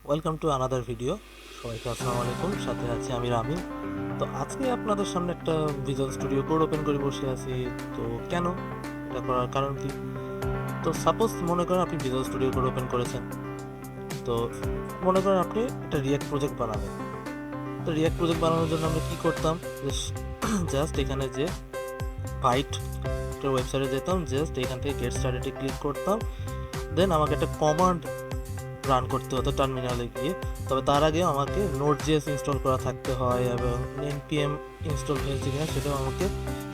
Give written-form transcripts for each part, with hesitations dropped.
Welcome to another video. সবাইকে আসসালামু আলাইকুম, সাথে আছি আমি রামিন। তো আজকে আপনাদের সামনে একটা ভিজুয়াল স্টুডিও কোড ওপেন করে বসে আছি। তো কেন এটা করার কারণ কি? তো সাপোজ মনে করেন আপনি ভিজুয়াল স্টুডিও কোড ওপেন করেছেন। তো মনে করেন আপনি একটা রিয়াক্ট প্রজেক্ট বানাবেন। তো রিয়াক্ট প্রজেক্ট বানানোর জন্য আমরা কি করতাম, জাস্ট এখানে যে ফাইট ওয়েবসাইটে যেতাম, জাস্ট এখান থেকে গেট স্টার্টেডে ক্লিক করতাম, দেন আমাকে একটা কমান্ড রান করতে হতো টার্মিনালে গিয়ে। তবে তার আগে আমাকে নোড.js ইনস্টল করা থাকতে হয় এবং npm ইনস্টল হয়েছে কিনা সেটাও আমাকে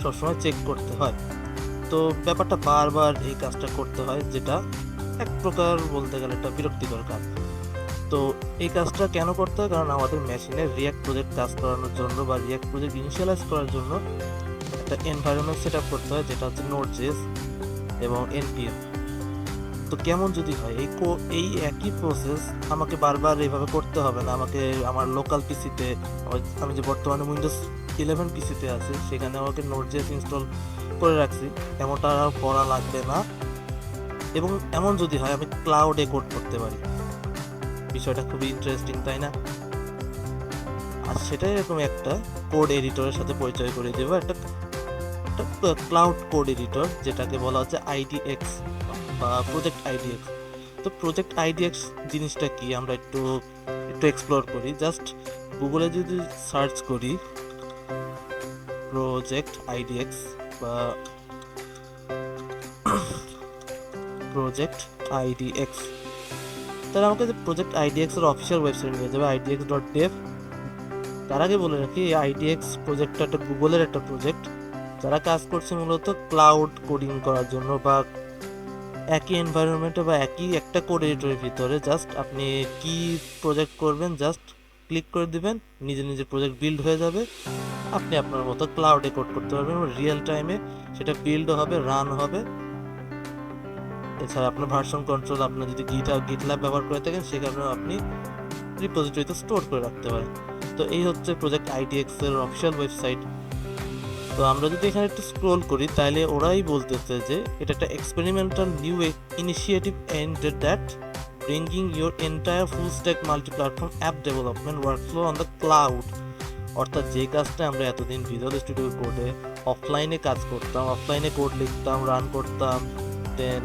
সবসময় চেক করতে হয়। তো ব্যাপারটা বারবার এই কাজটা করতে হয়, যেটা এক প্রকার বলতে গেলে একটা বিরক্তিকর কাজ। তো এই কাজটা কেন করতে হয়? কারণ আমাদের মেশিনে রিয়াক্ট প্রজেক্ট কাজ করানোর জন্য বা রিয়াক্ট প্রজেক্ট ইনিশিয়ালাইজ করার জন্য একটা এনভায়রনমেন্ট সেট আপ করতে হয়, যেটা হচ্ছে নোড.js এবং npm। তো কেমন যদি হয় এই একই প্রসেস আমাকে বারবার এইভাবে করতে হবে না। আমাকে আমার লোকাল পিসিতে, আমি যে বর্তমানে উইন্ডোজ 11 পিসিতে আছে, সেখানে আমাকে নোড.js ইনস্টল করে রাখছি, এমনটা আর করা লাগবে না। এবং এমন যদি হয় আমি ক্লাউডে কোড করতে পারি। বিষয়টা খুবই ইন্টারেস্টিং, তাই না? আর সেটাই এরকম একটা কোড এডিটরের সাথে পরিচয় করে দেবো, একটা ক্লাউড কোড এডিটর, যেটাকে বলা হচ্ছে IDX বা প্রজেক্ট IDX। তো প্রজেক্ট IDX জিনিসটা কি আমরা একটু এক্সপ্লোর করি। জাস্ট গুগলে যদি সার্চ করি প্রজেক্ট IDX বা প্রজেক্ট IDX, তাহলে আমাকে যে প্রজেক্ট IDX এর অফিসিয়াল ওয়েবসাইট নিয়ে যাবে, idx.dev। তার আগে বলে রাখি, এই IDX প্রজেক্টটা একটা গুগলের একটা প্রজেক্ট, যারা কাজ করছে মূলত ক্লাউড কোডিং করার জন্য বা একই এনভায়রনমেন্টে বা একই একটা কোড এডিটরের ভিতরে। জাস্ট আপনি কি প্রজেক্ট করবেন, জাস্ট ক্লিক করে দিবেন, নিজে নিজে প্রজেক্ট বিল্ড হয়ে যাবে। আপনি আপনার মতো ক্লাউডে কোড করতে পারবেন, রিয়েল টাইমে সেটা বিল্ডও হবে, রান হবে। এছাড়া আপনার ভার্সন কন্ট্রোল, আপনার যদি গিটল্যাব ব্যবহার করে থাকেন, সে কারণে আপনি রিপোজিটরিতে স্টোর করে রাখতে পারেন। তো এই হচ্ছে প্রজেক্ট IDX এর অফিসিয়াল ওয়েবসাইট। তো আমরা যদি এখানে একটু স্ক্রোল করি, তাহলে ওরাই বলতেছে যে এটা একটা experimental new initiative aimed at bringing your entire full stack multi-platform app development workflow on the cloud। অর্থাৎ যে কাজটা আমরা এতদিন ভিজুয়াল স্টুডিও কোডে অফলাইনে কাজ করতাম, অফলাইনে কোড লিখতাম, রান করতাম, দেন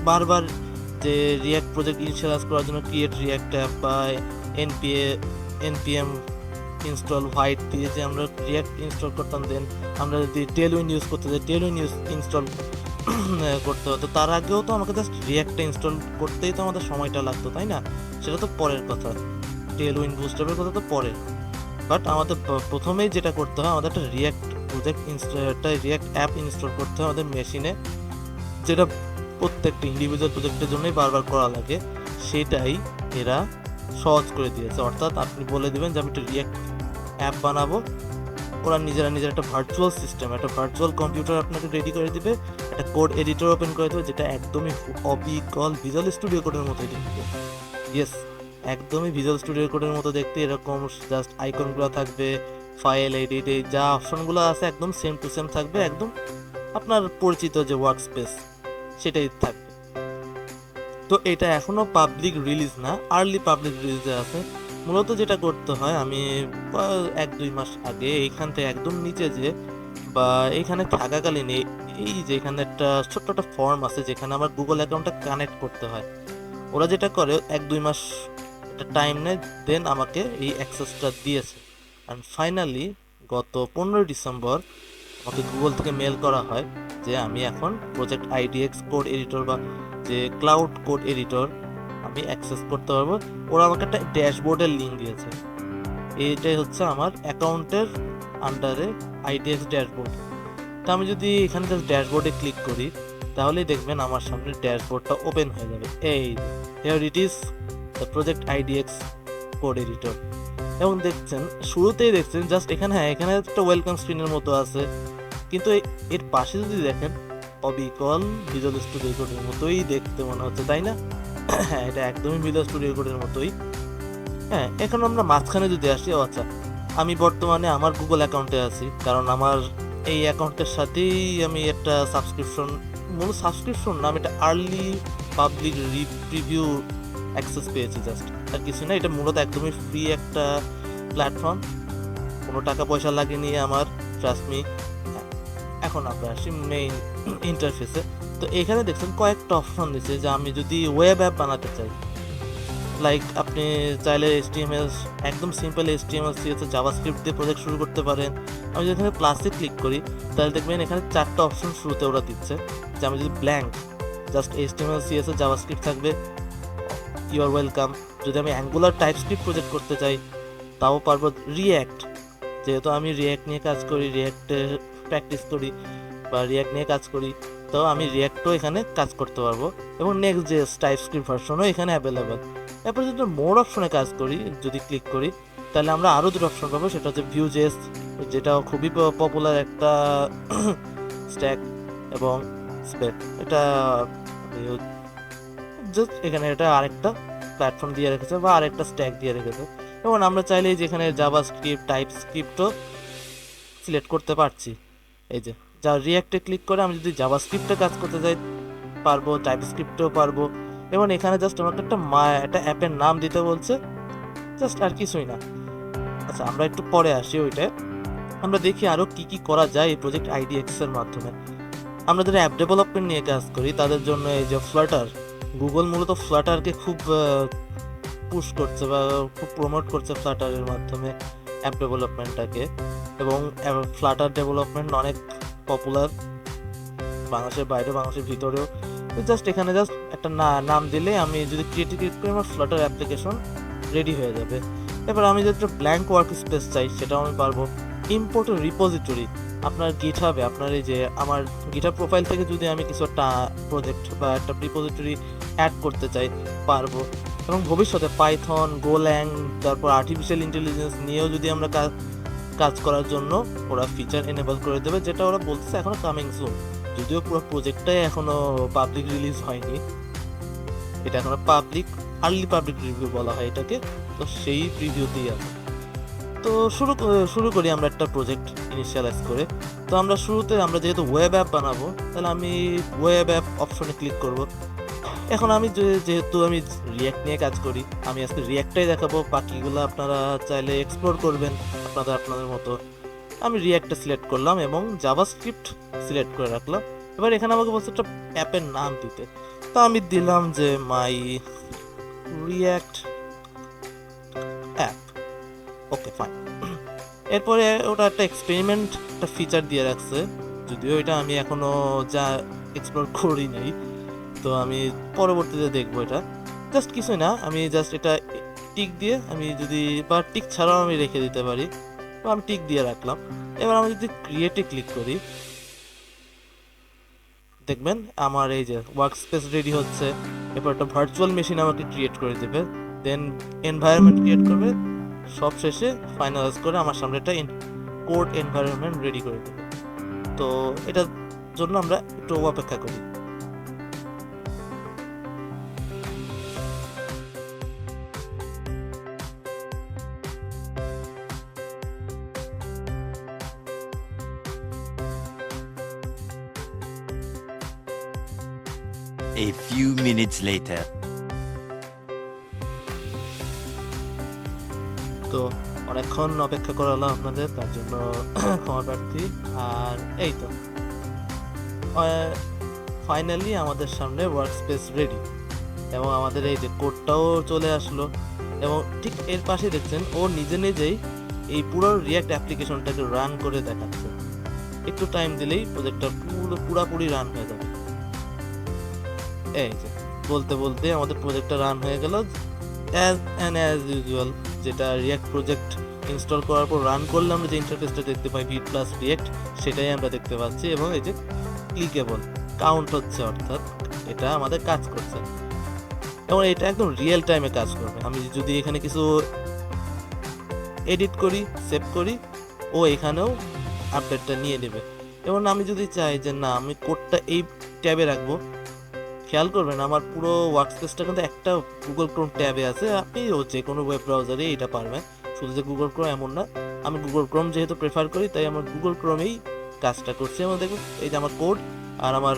বারবার যে রিয়াক্ট প্রজেক্ট ইনিশিয়ালাইজ করার জন্য ক্রিয়েট রিয়াক্ট অ্যাপ বা npm ইনস্টল হোয়াইট দিয়ে যে আমরা রিয়াক্ট ইনস্টল করতাম, দেন আমরা যদি টেলউইন্ড ইউজ করতে যাই টেলউইন্ড ইনস্টল করতে হতো। তার আগেও তো আমাকে জাস্ট রিয়াক্টটা ইনস্টল করতেই তো আমাদের সময়টা লাগতো, তাই না? সেটা তো পরের কথা, টেলউইন্ড বুস্টআপের কথা তো পরে। বাট আমাদের প্রথমেই যেটা করতে হয়, আমাদের একটা রিয়াক্ট প্রজেক্ট একটা রিয়াক্ট অ্যাপ ইনস্টল করতে হয় আমাদের মেশিনে, যেটা প্রত্যেকটা ইন্ডিভিজুয়াল প্রজেক্টের জন্যই বারবার করা লাগে। সেটাই এরা সহজ করে দিয়েছে। অর্থাৎ আপনি বলে দেবেন যে আমি একটা রিয়াক্ট অ্যাপ বানাবো, ওরা নিজেরা একটা ভার্চুয়াল সিস্টেম, একটা ভার্চুয়াল কম্পিউটার আপনাকে রেডি করে দিবে, একটা কোড এডিটর ওপেন করে দেবে, যেটা একদমই অবিকল ভিজুয়াল স্টুডিও কোডের মতোই দেখতে। ইয়েস, একদমই ভিজুয়াল স্টুডিও কোডের মতো দেখতে। এরকম জাস্ট আইকনগুলো থাকবে, ফাইল এডিট, এই যা অপশনগুলো আছে একদম সেম টু সেম থাকবে, একদম আপনার পরিচিত যে ওয়ার্ক স্পেস সেটাই থাকবে। তো এটা এখনো পাবলিক রিলিজ না, আর্লি পাবলিক রিলিজে আছে। মূলত যেটা করতে হয়, আমি 1-2 মাস আগে এইখান থেকে একদম নিচে যে বা এইখানে থাকাকালীন এই যে এখানে একটা ছোট্ট একটা ফর্ম আছে, যেখানে আমার গুগল অ্যাকাউন্টটা কানেক্ট করতে হয়। ওরা যেটা করে 1-2 মাস একটা টাইম নেয়, দেন আমাকে এই অ্যাক্সেসটা দিয়েছে। অ্যান্ড ফাইনালি গত 15 ডিসেম্বর আমাকে গুগল থেকে মেল করা হয় যে আমি এখন প্রজেক্ট IDX কোড এডিটর বা যে ক্লাউড কোড এডিটর আমি অ্যাক্সেস করতে পারবো। ওরা আমাকে একটা ড্যাশবোর্ডের লিঙ্ক দিয়েছে। এইটাই হচ্ছে আমার অ্যাকাউন্টের আন্ডারে IDX ড্যাশবোর্ড। তো আমি যদি এখানে জাস্ট ড্যাশবোর্ডে ক্লিক করি, তাহলেই দেখবেন আমার সামনে ড্যাশবোর্ডটা ওপেন হয়ে যাবে। এই here it is the project IDX code editor. এবং দেখছেন, শুরুতেই দেখছেন জাস্ট এখানে, হ্যাঁ এখানে একটা ওয়েলকাম স্ক্রিনের মতো আছে, কিন্তু এর পাশে যদি দেখেন, অবিকল ভিজুয়াল স্টুডিও কোডের মতোই দেখতে মনে হচ্ছে, তাই না? হ্যাঁ, এটা একদমই ভিজুয়াল স্টুডিও কোডের মতোই। হ্যাঁ, এখন আমরা মাঝখানে যদি আসি, আচ্ছা আমি বর্তমানে আমার গুগল অ্যাকাউন্টে আছি, কারণ আমার এই অ্যাকাউন্টের সাথেই আমি একটা সাবস্ক্রিপশন না, আমি একটা আর্লি পাবলিক প্রিভিউ অ্যাক্সেস পেয়েছি জাস্ট, আর কিছু না। এটা মূলত একদমই ফ্রি একটা প্ল্যাটফর্ম, কোনো টাকা পয়সা লাগেনি আমার, ট্রাস্ট মি। এখন আমরা আসি মেইন ইন্টারফেসে। তো এখানে দেখছেন কয়েকটা অপশন দিচ্ছে যে আমি যদি ওয়েব অ্যাপ বানাতে চাই, লাইক আপনি চাইলে HTML, একদম সিম্পল HTML CSS জাভাস্ক্রিপ্ট দিয়ে প্রজেক্ট শুরু করতে পারেন। আমি যদি এখানে প্লাসে ক্লিক করি তাহলে দেখবেন এখানে 4টা অপশন শুরুতে ওরা দিচ্ছে, যে আমি যদি blank just HTML CSS JavaScript থাকবে, ইউ আর ওয়েলকাম। যদি আমি অ্যাঙ্গুলার টাইপস্ক্রিপ্ট প্রজেক্ট করতে চাই তাও পারবো। রিয়্যাক্ট, যেহেতু আমি রিয়্যাক্ট নিয়ে কাজ করি, রিয়্যাক্টের প্র্যাকটিস করি বা রিয়্যাক্ট নিয়ে কাজ করি, তো আমি রিয়্যাক্টও এখানে কাজ করতে পারবো। এবং নেক্সট যে টাইপস্ক্রিপ্ট ভার্সনও এখানে অ্যাভেলেবেল। এরপর যদি মোর অপশনে কাজ করি, যদি ক্লিক করি তাহলে আমরা আরও দুটো অপশন পাবো, সেটা হচ্ছে ভিউজেস, যেটা খুবই পপুলার একটা স্ট্যাক, এবং স্পেক। এটা জাস্ট এখানে এটা আরেকটা প্ল্যাটফর্ম দিয়ে রেখেছে বা আরেকটা স্ট্যাক দিয়ে রেখেছে। এবং আমরা চাইলেই যেখানে জাভাস্ক্রিপ্ট, টাইপস্ক্রিপ্টও সিলেক্ট করতে পারছি। এই যে যা রিয়্যাক্টে ক্লিক করে আমি যদি জাভাস্ক্রিপ্টে কাজ করতে যাই পারবো, টাইপস্ক্রিপ্টেও পারবো। এবং এখানে জাস্ট আমাকে একটা অ্যাপের নাম দিতে বলছে, জাস্ট আর কিছুই না। আচ্ছা, আমরা একটু পরে আসি ওইটায়। আমরা দেখি আরও কি কি করা যায় এই প্রজেক্ট IDX এর মাধ্যমে। আমরা যারা অ্যাপ ডেভেলপমেন্ট নিয়ে কাজ করি তাদের জন্য এই যে ফ্লাটার, গুগল মূলত ফ্লাটারকে খুব পুশ করছে বা খুব প্রমোট করছে ফ্লাটারের মাধ্যমে অ্যাপ ডেভেলপমেন্টটাকে। এবং ফ্লাটার ডেভেলপমেন্ট অনেক পপুলার বাংলাদেশের বাইরে, বাংলাদেশের ভিতরেও। জাস্ট এখানে জাস্ট একটা নাম দিলে আমি যদি ক্রিয়েটিভ ক্লিক করি আমার ফ্লাটার অ্যাপ্লিকেশন রেডি হয়ে যাবে। এবার আমি যদি একটা ব্ল্যাঙ্ক ওয়ার্ক স্পেস চাই সেটাও আমি পারবো। ইম্পোর্ট রিপোজিটরি, আপনার গিটহাবে, আপনার এই যে আমার গিটহাব প্রোফাইল থেকে যদি আমি কিছু একটা প্রজেক্ট বা একটা রিপোজিটরি অ্যাড করতে চাই পারবো। এবং ভবিষ্যতে পাইথন, গোল্যাং, তারপর আর্টিফিশিয়াল ইন্টেলিজেন্স নিয়েও যদি আমরা কাজ করার জন্য ওরা ফিচার এনেবল করে দেবে, যেটা ওরা বলতেছে এখনো কামিং সুন। যদিও পুরো প্রজেক্টটাই এখনো পাবলিক রিলিজ হয়নি, এটা এখনো আর্লি পাবলিক রিভিউ বলা হয় এটাকে, তো সেই প্রিভিউতেই আছে। তো শুরু করি আমরা একটা প্রজেক্ট ইনিশিয়ালাইজ করে। তো আমরা শুরুতে আমরা যেহেতু ওয়েব অ্যাপ বানাবো, তাহলে আমি ওয়েব অ্যাপ অপশনে ক্লিক করব। এখন আমি যেহেতু আমি রিয়্যাক্ট নিয়ে কাজ করি, আমি আজকে রিয়্যাক্টটাই দেখাবো, বাকিগুলো আপনারা চাইলে এক্সপ্লোর করবেন আপনাদের মতো। আমি রিয়্যাক্টটা সিলেক্ট করলাম এবং জাভাস্ক্রিপ্ট সিলেক্ট করে রাখলাম। এবার এখানে আমাকে বলছে একটা অ্যাপের নাম দিতে, তো আমি দিলাম যে মাই রিয়্যাক্ট অ্যাপ। ওকে, ফাইন। এরপরে ওটা একটা এক্সপেরিমেন্ট, একটা ফিচার দিয়ে রাখছে, যদিও এটা আমি এখনো যা এক্সপ্লোর করি নাই, তো আমি পরবর্তীতে দেখবো। এটা জাস্ট কিছুই না, আমি জাস্ট এটা টিক দিয়ে, আমি যদি বা টিক ছাড়াও আমি রেখে দিতে পারি, তো আমি টিক দিয়ে রাখলাম। এবার আমি যদি ক্রিয়েটে ক্লিক করি দেখবেন আমার এই যে ওয়ার্ক স্পেস রেডি হচ্ছে। এরপর একটা ভার্চুয়াল মেশিন আমাকে ক্রিয়েট করে দেবে, দেন এনভায়রনমেন্ট ক্রিয়েট করবে, সব শেষে ফাইনালাইজ করে আমার সামনে একটা কোড এনভায়রনমেন্ট রেডি করে দেবে। তো এটার জন্য আমরা একটু অপেক্ষা করি। A few minutes later. তো অনেকক্ষণ অপেক্ষা করালাম আপনাদের, তার জন্য ক্ষমা প্রার্থী। আর এই তো ফাইনালি আমাদের সামনে ওয়ার্ক স্পেস রেডি, এবং আমাদের এই যে কোডটাও চলে আসলো। এবং ঠিক এর পাশে দেখছেন ও নিজে নিজেই এই পুরো রিয়্যাক্ট অ্যাপ্লিকেশনটাকে রান করে দেখাচ্ছে। একটু টাইম দিলেই প্রজেক্টটা পুরোপুরি রান হয়ে যাবে। এই যে বলতে বলতে আমাদের প্রজেক্টটা রান হয়ে গেল অ্যাজ ইউজুয়াল। যেটা রিয়্যাক্ট প্রজেক্ট ইনস্টল করার পর রান করলে আমরা যে ইন্টারফেসটা দেখতে পাই ভিট প্লাস রিয়্যাক্ট, সেটাই আমরা দেখতে পাচ্ছি। এবং এই যে ক্লিকেবল কাউন্ট হচ্ছে, অর্থাৎ এটা আমাদের কাজ করছে এবং এটা একদম রিয়েল টাইমে কাজ করবে। আমি যদি এখানে কিছু এডিট করি, সেভ করি, ও এখানেও আপডেটটা নিয়ে নেবে। এবং আমি যদি চাই যে না আমি কোডটা এই ট্যাবে রাখবো, খেয়াল করবেন আমার পুরো ওয়ার্কস্পেসটা কিন্তু একটা গুগল ক্রোম ট্যাবে আছে। আপনি যে কোনো ওয়েব ব্রাউজারে এটা পারবেন, শুধু যে গুগল ক্রোম এমন না। আমি গুগল ক্রোম যেহেতু প্রেফার করি, তাই আমার গুগল ক্রোমেই কাজটা করছি। এবং দেখুন এই যে আমার কোড আর আমার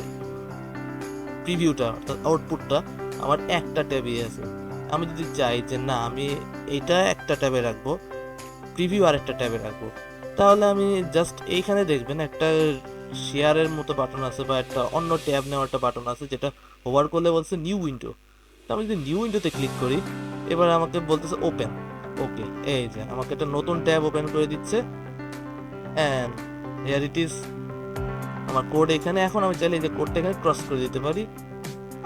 প্রিভিউটা, অর্থাৎ আউটপুটটা আমার একটা ট্যাবেই আছে। আমি যদি চাই যে না আমি এইটা একটা ট্যাবে রাখবো, প্রিভিউ আর একটা ট্যাবে রাখবো, তাহলে আমি জাস্ট এইখানে দেখবেন একটা শেয়ারের মতো বাটন আছে বা একটা অন্য ট্যাব নেওয়ার একটা বাটন আছে, যেটা হোভার করলে বলছে নিউ উইন্ডো। তো আমি যদি নিউ উইন্ডোতে ক্লিক করি, এবার আমাকে বলতেছে ওপেন। ওকে, এই যে আমাকে একটা নতুন ট্যাব ওপেন করে দিচ্ছে, অ্যান্ড হিয়ার ইট ইজ আমার কোড এখানে। এখন আমি চাইলে এই যে কোডটা এখানে ক্রস করে দিতে পারি,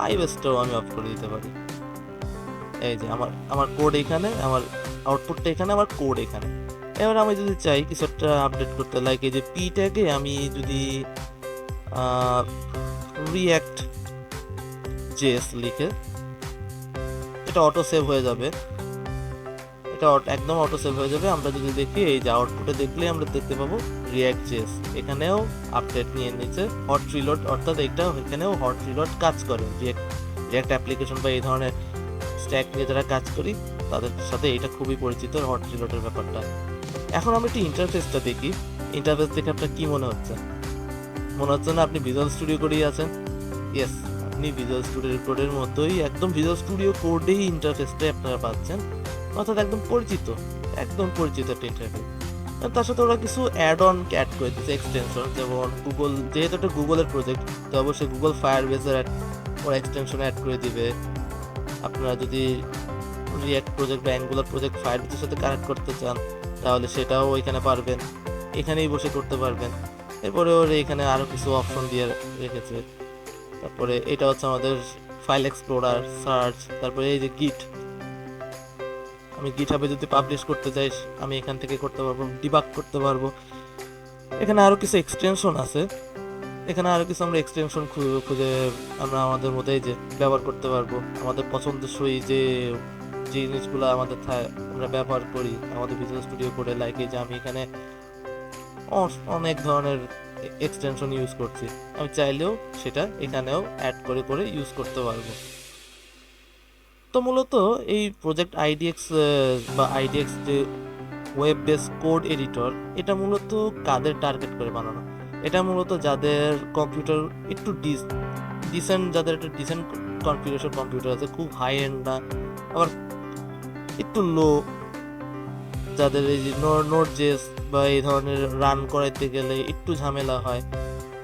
আইওএসটাও আমি অফ করে দিতে পারি। এই যে আমার আমার কোড এখানে, আমার আউটপুটটা এখানে, আমার কোড এখানে। এবার আমি যদি চাই কিছু একটা আপডেট করতে, লাইক এই যে পি ট্যাগে আমি যদি রিঅ্যাক্ট জেএস লিখে, এটা অটো সেভ হয়ে যাবে, এটা একদম অটো সেভ হয়ে যাবে। আমরা যদি দেখি এই যে আউটপুটে দেখলে আমরা দেখতে পাবো রিঅ্যাক্ট জেএস এখানেও আপডেট নিয়ে নিচ্ছে, হট রিলোড, অর্থাৎ এটা এখানেও হট রিলোড কাজ করে। রিঅ্যাক্ট অ্যাপ্লিকেশন বা এই ধরনের স্ট্যাক নিয়ে যারা কাজ করি তাদের সাথে এটা খুবই পরিচিত, হট রিলোডের ব্যাপারটা। এখন আমি একটু ইন্টারফেসটা দেখি, ইন্টারফেস দেখে আপনার কি মনে হচ্ছে? মনে হচ্ছে না আপনি ভিজুয়াল স্টুডিও করেই আছেন? ইয়েস, আপনি ভিজুয়াল স্টুডিও কোডের মতোই, একদম ভিজুয়াল স্টুডিও কোডেই ইন্টারফেসটাই আপনারা পাচ্ছেন, অর্থাৎ একদম পরিচিত একটা ইন্টারফেস। তার সাথে ওরা কিছু অ্যাড করে দিচ্ছে, এক্সটেনশন, যেমন গুগল, যেহেতু এটা গুগলের প্রজেক্ট তো অবশ্যই গুগল ফায়ারবেজের ওরা এক্সটেনশন অ্যাড করে দিবে। আপনারা যদি রিঅ্যাক্ট প্রজেক্ট বা অ্যাঙ্গুলার প্রজেক্ট ফায়ারবেজের সাথে কানেক্ট করতে চান তাহলে সেটাও ওইখানে পারবেন, এখানেই বসে করতে পারবেন। এরপরে ওর এখানে আরও কিছু অপশন দিয়ে রেখেছে। তারপরে এটা হচ্ছে আমাদের ফাইল এক্সপ্লোরার, সার্চ, তারপরে এই যে গিট, আমি গিটহাবে যদি পাবলিশ করতে চাই আমি এখান থেকে করতে পারবো, ডিবাগ করতে পারবো। এখানে আরও কিছু এক্সটেনশন আছে, এখানে আরও কিছু আমরা এক্সটেনশন খুঁজে আমরা আমাদের মধ্যেই যে ব্যবহার করতে পারবো, আমাদের পছন্দসই যে জিনিসগুলো আমাদের আমরা ব্যবহার করি আমাদের ভিজুয়াল স্টুডিও কোডে। লাইক এই যে আমি এখানে অনেক ধরনের এক্সটেনশন ইউজ করছি, আমি চাইলেও সেটা এখানেও অ্যাড করে করে ইউজ করতে পারবো। তো মূলত এই প্রজেক্ট আইডিএক্স বা আইডিএক্স যে ওয়েব বেস কোড এডিটর, এটা মূলত কাদের টার্গেট করে বানানো? এটা মূলত যাদের কম্পিউটার একটু ডিসেন্ট, যাদের একটা ডিসেন্ট কনফিগারেশন কম্পিউটার আছে, খুব হাই এন্ড না, আবার একটু লো, যাদের এই যে নোট জেস বা এই ধরনের রান করাইতে গেলে একটু ঝামেলা হয়,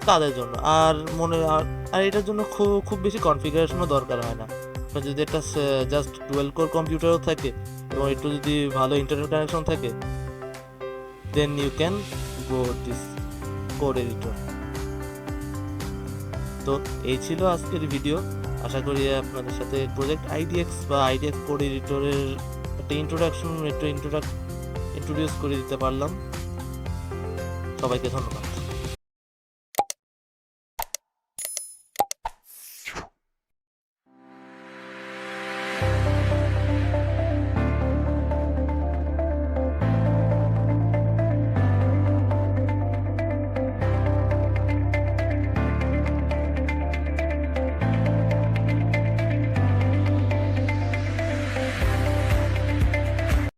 তাদের জন্য। আর আর এটার জন্য খুব বেশি কনফিগারেশনও দরকার হয় না। আপনার যদি একটা জাস্ট ডুয়েল কোর কম্পিউটারও থাকে এবং একটু যদি ভালো ইন্টারনেট কানেকশন থাকে, then you can go this code editor. তো এই ছিল আজকের ভিডিও। আশা করি আপনাদের সাথে প্রজেক্ট আইডিএক্স বা আইডিএক্স কোড এডিটরের একটা ইন্ট্রোডিউস করে দিতে পারলাম। সবাইকে ধন্যবাদ।